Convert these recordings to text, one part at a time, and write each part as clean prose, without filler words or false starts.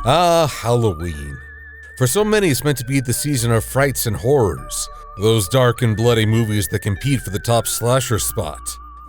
Ah, Halloween. For so many, it's meant to be the season of frights and horrors. Those dark and bloody movies that compete for the top slasher spot.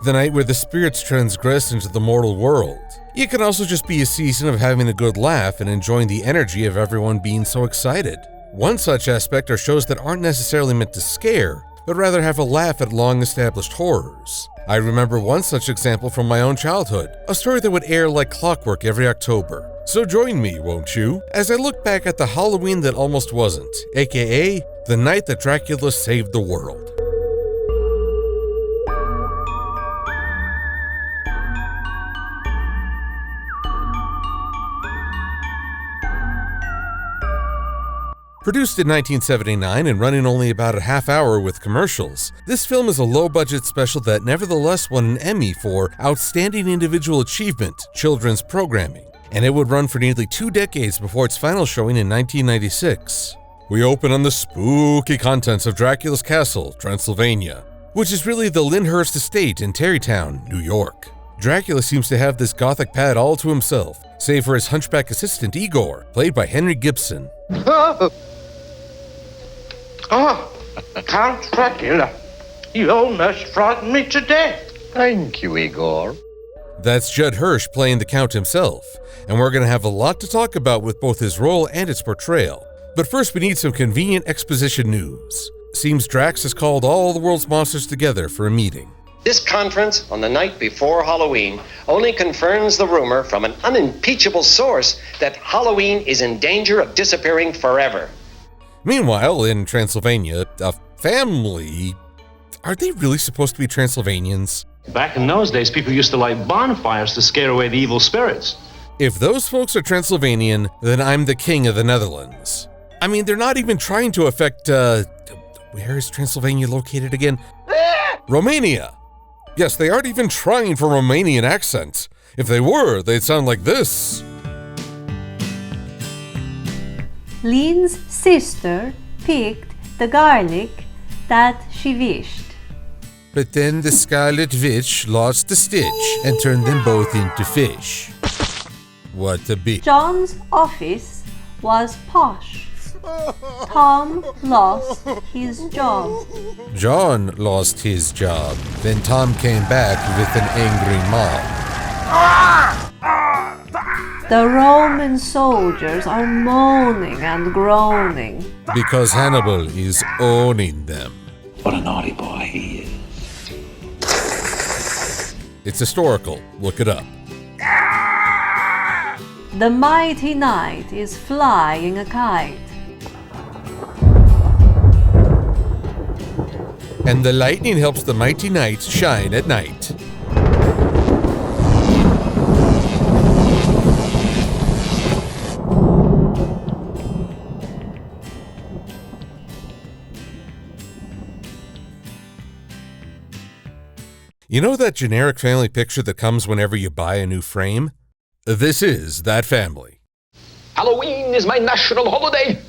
The night where the spirits transgress into the mortal world. It can also just be a season of having a good laugh and enjoying the energy of everyone being so excited. One such aspect are shows that aren't necessarily meant to scare, but rather have a laugh at long-established horrors. I remember one such example from my own childhood, a story that would air like clockwork every October. So join me, won't you, as I look back at the Halloween that almost wasn't, aka the night that Dracula saved the world. Produced in 1979 and running only about a half hour with commercials, this film is a low-budget special that nevertheless won an Emmy for Outstanding Individual Achievement, Children's Programming, and it would run for nearly 2 decades before its final showing in 1996. We open on the spooky contents of Dracula's castle, Transylvania, which is really the Lyndhurst estate in Tarrytown, New York. Dracula seems to have this gothic pad all to himself, save for his hunchback assistant Igor, played by Henry Gibson. Count Dracula, you almost frightened me to death. Thank you, Igor. That's Judd Hirsch playing the Count himself, and we're going to have a lot to talk about with both his role and its portrayal. But first we need some convenient exposition news. Seems Drax has called all the world's monsters together for a meeting. This conference on the night before Halloween only confirms the rumor from an unimpeachable source that Halloween is in danger of disappearing forever. Meanwhile, in Transylvania, a family... Are they really supposed to be Transylvanians? Back in those days, people used to light bonfires to scare away the evil spirits. If those folks are Transylvanian, then I'm the king of the Netherlands. I mean, they're not even trying to affect, where is Transylvania located again? Romania! Yes, they aren't even trying for Romanian accents. If they were, they'd sound like this. Lynn's sister picked the garlic that she wished. But then the Scarlet Witch lost the stitch and turned them both into fish. What a bitch. John's office was posh. Tom lost his job. John lost his job. Then Tom came back with an angry mob. The Roman soldiers are moaning and groaning. Because Hannibal is owning them. What a naughty boy he is. It's historical. Look it up. The mighty knight is flying a kite. And the lightning helps the mighty knight shine at night. You know that generic family picture that comes whenever you buy a new frame? This is that family. Halloween is my national holiday.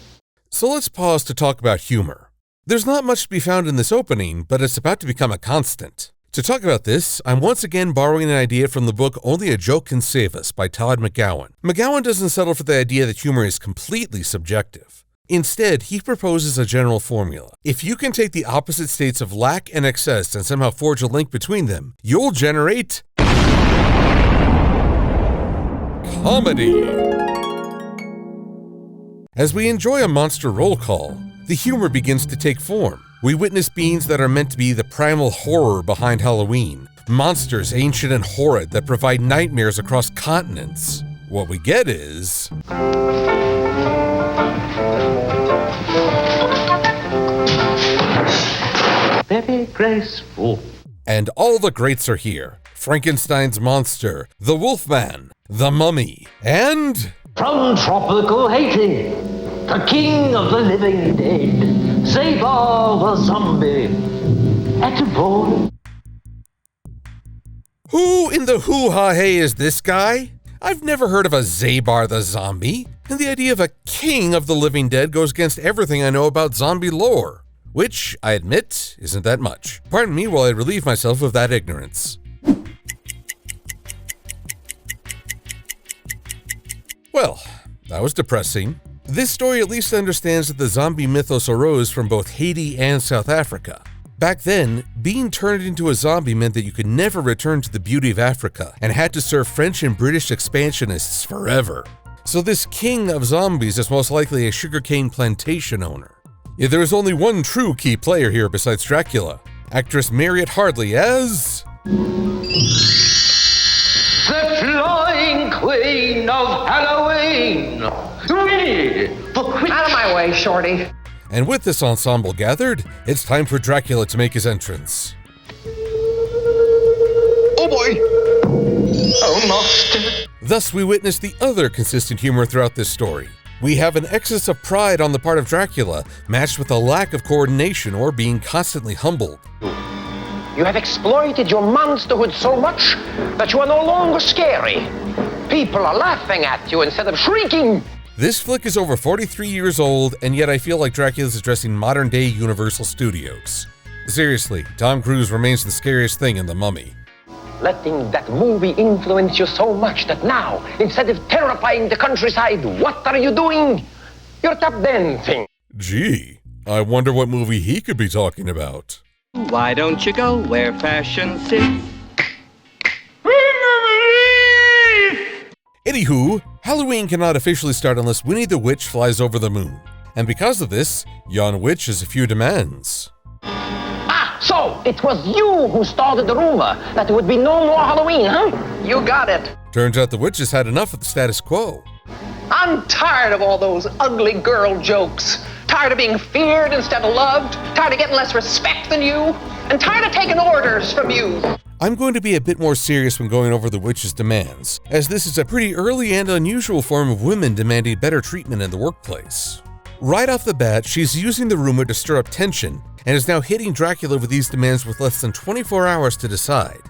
So let's pause to talk about humor. There's not much to be found in this opening, but it's about to become a constant. To talk about this, I'm once again borrowing an idea from the book Only a Joke Can Save Us by Todd McGowan. McGowan doesn't settle for the idea that humor is completely subjective. Instead, he proposes a general formula. If you can take the opposite states of lack and excess and somehow forge a link between them, you'll generate comedy. As we enjoy a monster roll call, the humor begins to take form. We witness beings that are meant to be the primal horror behind Halloween, monsters ancient and horrid that provide nightmares across continents. What we get is... Very graceful. And all the greats are here. Frankenstein's monster, the Wolfman, the Mummy, and... From tropical Haiti, the king of the living dead, Zabar the zombie, edible. Who in the hoo-ha-hey is this guy? I've never heard of a Zabar the zombie, and the idea of a king of the living dead goes against everything I know about zombie lore, which, I admit, isn't that much. Pardon me while I relieve myself of that ignorance. Well, That was depressing. This story at least understands that the zombie mythos arose from both Haiti and South Africa. Back then, being turned into a zombie meant that you could never return to the beauty of Africa and had to serve French and British expansionists forever. So this king of zombies is most likely a sugarcane plantation owner. Yet there is only one true key player here besides Dracula, actress Mariette Hardley as... The flying queen of Halloween! Out of my way, Shorty. And with this ensemble gathered, it's time for Dracula to make his entrance. Oh boy! Almost. Thus, we witness the other consistent humor throughout this story. We have an excess of pride on the part of Dracula, matched with a lack of coordination or being constantly humbled. You have exploited your monsterhood so much that you are no longer scary. People are laughing at you instead of shrieking. This flick is over 43 years old, and yet I feel like Dracula is addressing modern-day Universal Studios. Seriously, Tom Cruise remains the scariest thing in The Mummy. Letting that movie influence you so much that now, instead of terrifying the countryside, what are you doing? You're tap dancing. Gee, I wonder what movie he could be talking about. Why don't you go where fashion sits? Anywho, Halloween cannot officially start unless Winnie the Witch flies over the moon. And because of this, Yon Witch has a few demands. So it was you who started the rumor that there would be no more Halloween, huh? You got it. Turns out the witch has had enough of the status quo. I'm tired of all those ugly girl jokes. Tired of being feared instead of loved. Tired of getting less respect than you. And tired of taking orders from you. I'm going to be a bit more serious when going over the witch's demands, as this is a pretty early and unusual form of women demanding better treatment in the workplace. Right off the bat, she's using the rumor to stir up tension, and is now hitting Dracula with these demands with less than 24 hours to decide.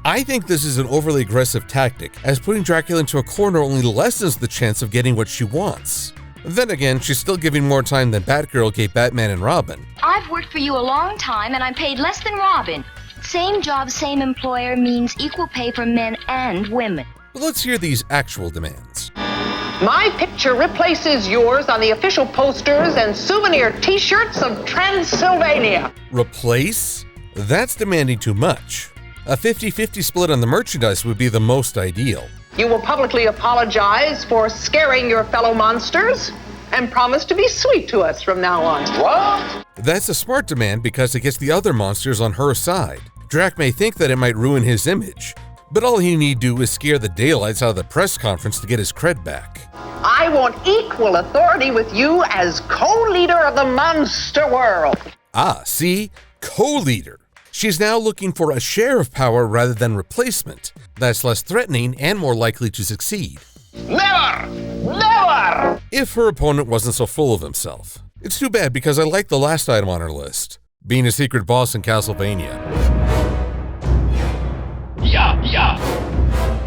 I think this is an overly aggressive tactic, as putting Dracula into a corner only lessens the chance of getting what she wants. Then again, she's still giving more time than Batgirl gave Batman and Robin. I've worked for you a long time and I'm paid less than Robin. Same job, same employer means equal pay for men and women. But let's hear these actual demands. My picture replaces yours on the official posters and souvenir t-shirts of Transylvania. Replace? That's demanding too much. A 50-50 split on the merchandise would be the most ideal. You will publicly apologize for scaring your fellow monsters and promise to be sweet to us from now on. What? That's a smart demand because it gets the other monsters on her side. Drac may think that it might ruin his image, but all he need do is scare the daylights out of the press conference to get his cred back. I want equal authority with you as co-leader of the monster world. Ah, see? Co-leader. She's now looking for a share of power rather than replacement. That's less threatening and more likely to succeed. Never! Never! If her opponent wasn't so full of himself. It's too bad because I like the last item on her list, being a secret boss in Castlevania.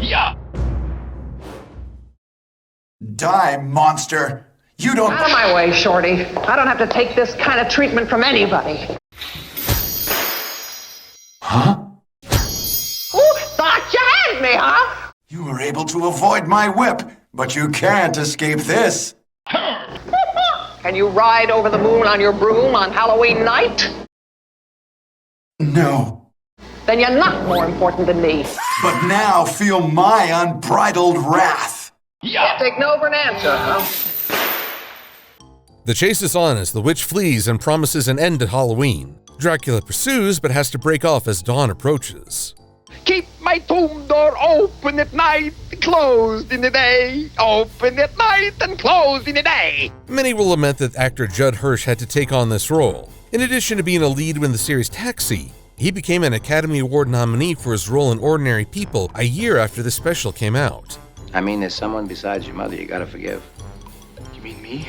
Yeah. Die, monster! You don't— Out of my way, Shorty. I don't have to take this kind of treatment from anybody. Huh? Who thought you had me, huh? You were able to avoid my whip, but you can't escape this. Can you ride over the moon on your broom on Halloween night? No. Then you're not more important than me. But now feel my unbridled wrath. Can't take no for an answer, huh? The chase is on as the witch flees and promises an end at Halloween. Dracula pursues but has to break off as dawn approaches. Keep my tomb door open at night, closed in the day. Open at night and closed in the day. Many will lament that actor Judd Hirsch had to take on this role. In addition to being a lead in the series Taxi, he became an Academy Award nominee for his role in Ordinary People a year after the special came out. I mean, there's someone besides your mother you gotta forgive. You mean me?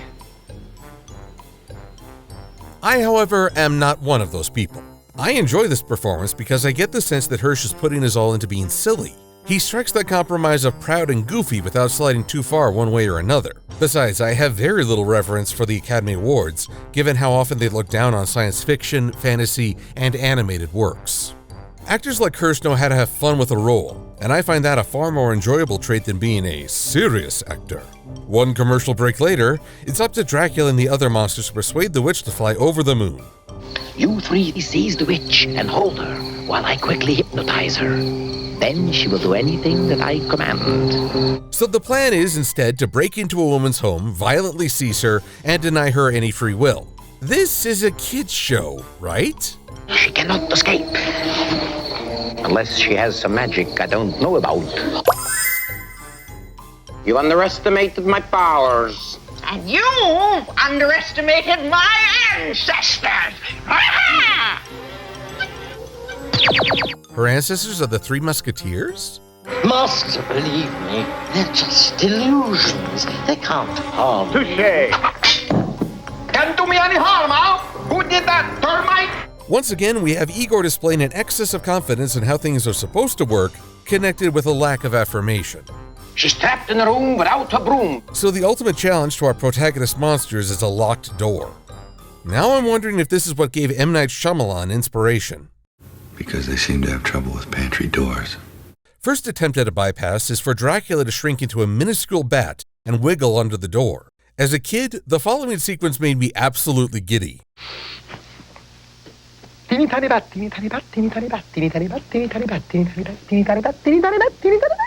I, however, am not one of those people. I enjoy this performance because I get the sense that Hirsch is putting his all into being silly. He strikes that compromise of proud and goofy without sliding too far one way or another. Besides, I have very little reverence for the Academy Awards, given how often they look down on science fiction, fantasy, and animated works. Actors like Hirsch know how to have fun with a role, and I find that a far more enjoyable trait than being a serious actor. One commercial break later, it's up to Dracula and the other monsters to persuade the witch to fly over the moon. You three seize the witch and hold her while I quickly hypnotize her. Then she will do anything that I command. So the plan is instead to break into a woman's home, violently seize her, and deny her any free will. This is a kid's show, right? She cannot escape. Unless she has some magic I don't know about. You underestimated my powers. And you've underestimated my ancestors. Her ancestors are the Three Musketeers? Master, believe me, they're just illusions. They can't harm. Touché. Can't do me any harm, huh? Who did that, termite? Once again, we have Igor displaying an excess of confidence in how things are supposed to work, connected with a lack of affirmation. She's trapped in a room without a broom. So the ultimate challenge to our protagonist monsters is a locked door. Now I'm wondering if this is what gave M. Night Shyamalan inspiration. Because they seem to have trouble with pantry doors. First attempt at a bypass is for Dracula to shrink into a minuscule bat and wiggle under the door. As a kid, the following sequence made me absolutely giddy. Teeny tiny bat, teeny tiny bat, teeny tiny bat, teeny tiny bat, teeny tiny bat, teeny tiny bat, teeny tiny bat, teeny tiny bat, teeny tiny bat.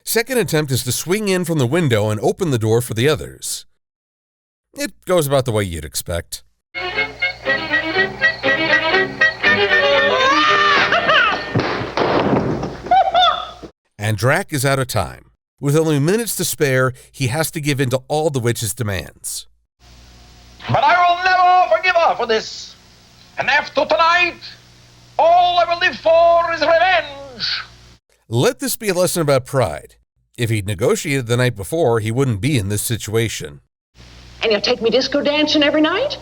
Second attempt is to swing in from the window and open the door for the others. It goes about the way you'd expect. And Drac is out of time. With only minutes to spare, he has to give in to all the witch's demands. But I will never forgive her for this. And after tonight, all I will live for is revenge. Let this be a lesson about pride. If he'd negotiated the night before, he wouldn't be in this situation. And you'll take me disco dancing every night?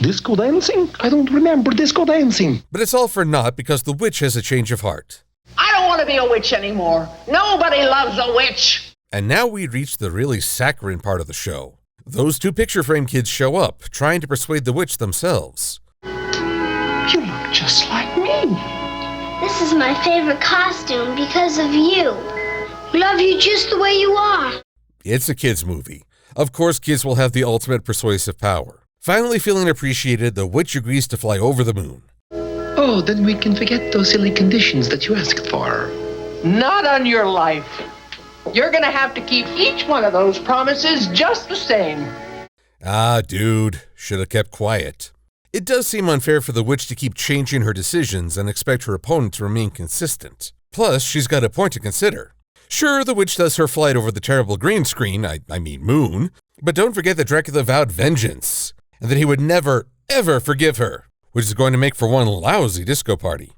Disco dancing? I don't remember disco dancing. But it's all for naught because the witch has a change of heart. I don't want to be a witch anymore. Nobody loves a witch. And now we reach the really saccharine part of the show. Those two picture frame kids show up, trying to persuade the witch themselves. You look just like me. This is my favorite costume because of you. We love you just the way you are. It's a kids' movie. Of course, kids will have the ultimate persuasive power. Finally feeling appreciated, the witch agrees to fly over the moon. Oh, then we can forget those silly conditions that you asked for. Not on your life. You're gonna have to keep each one of those promises just the same. Ah, dude, should have kept quiet. It does seem unfair for the witch to keep changing her decisions and expect her opponent to remain consistent. Plus, she's got a point to consider. Sure, the witch does her flight over the terrible green screen, I mean moon, but don't forget that Dracula vowed vengeance, and that he would never, ever forgive her, which is going to make for one lousy disco party.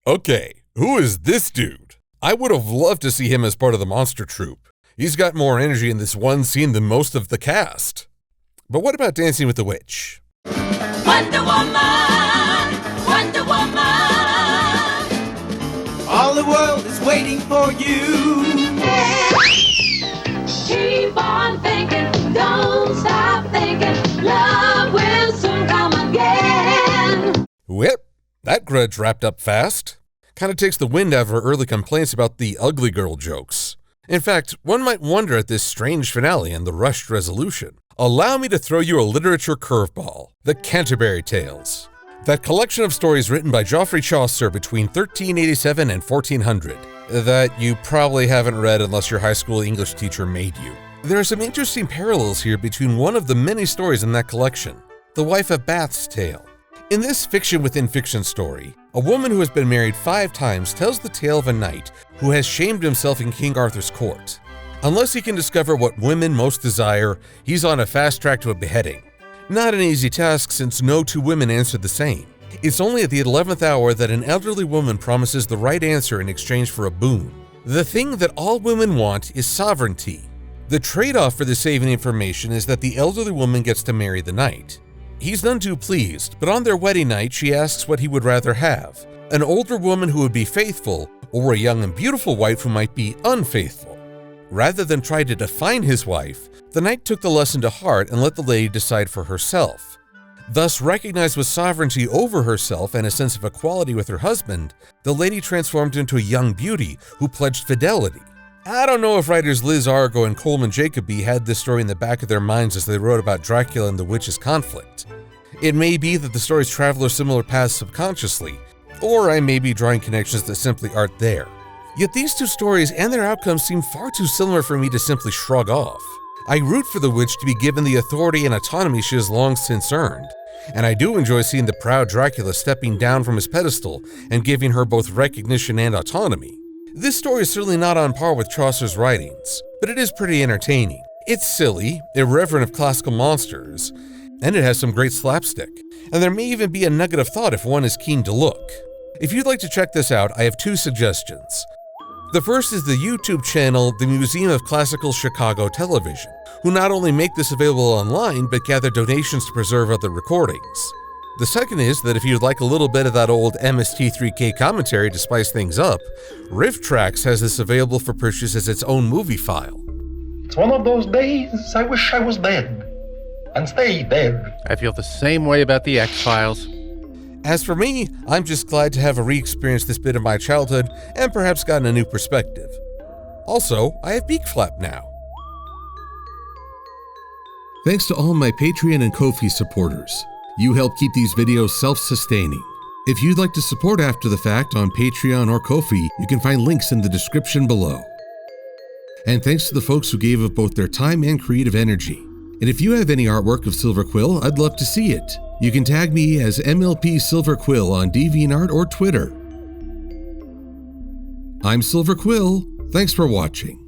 Okay, who is this dude? I would have loved to see him as part of the monster troupe. He's got more energy in this one scene than most of the cast. But what about Dancing with the Witch? Wonder Woman, Wonder Woman. All the world is waiting for you. Keep on thinking, don't stop thinking. Love will soon come again. Whip, that grudge wrapped up fast. Kind of takes the wind out of her early complaints about the ugly girl jokes. In fact, one might wonder at this strange finale and the rushed resolution. Allow me to throw you a literature curveball, The Canterbury Tales. That collection of stories written by Geoffrey Chaucer between 1387 and 1400 that you probably haven't read unless your high school English teacher made you. There are some interesting parallels here between one of the many stories in that collection, The Wife of Bath's Tale. In this fiction within fiction story, a woman who has been married 5 times tells the tale of a knight who has shamed himself in King Arthur's court. Unless he can discover what women most desire, he's on a fast track to a beheading. Not an easy task since no 2 women answered the same. It's only at the 11th hour that an elderly woman promises the right answer in exchange for a boon. The thing that all women want is sovereignty. The trade-off for the saving information is that the elderly woman gets to marry the knight. He's none too pleased, but on their wedding night she asks what he would rather have, an older woman who would be faithful or a young and beautiful wife who might be unfaithful. Rather than try to define his wife, the knight took the lesson to heart and let the lady decide for herself. Thus, recognized with sovereignty over herself and a sense of equality with her husband, the lady transformed into a young beauty who pledged fidelity. I don't know if writers Liz Argo and Coleman Jacoby had this story in the back of their minds as they wrote about Dracula and the witches' conflict. It may be that the stories travel similar paths subconsciously, or I may be drawing connections that simply aren't there. Yet these two stories and their outcomes seem far too similar for me to simply shrug off. I root for the witch to be given the authority and autonomy she has long since earned, and I do enjoy seeing the proud Dracula stepping down from his pedestal and giving her both recognition and autonomy. This story is certainly not on par with Chaucer's writings, but it is pretty entertaining. It's silly, irreverent of classical monsters, and it has some great slapstick, and there may even be a nugget of thought if one is keen to look. If you'd like to check this out, I have two suggestions. The first is the YouTube channel, the Museum of Classical Chicago Television, who not only make this available online, but gather donations to preserve other recordings. The second is that if you'd like a little bit of that old MST3K commentary to spice things up, Riff Tracks has this available for purchase as its own movie file. It's one of those days I wish I was dead and stayed dead. I feel the same way about the X-Files. As for me, I'm just glad to have re-experienced this bit of my childhood and perhaps gotten a new perspective. Also, I have Beak Flap now. Thanks to all my Patreon and Ko-fi supporters. You help keep these videos self-sustaining. If you'd like to support after the fact on Patreon or Ko-fi, you can find links in the description below. And thanks to the folks who gave up both their time and creative energy. And if you have any artwork of Silver-Quill, I'd love to see it. You can tag me as MLP-Silver-Quill on DeviantArt or Twitter. I'm Silver-Quill. Thanks for watching.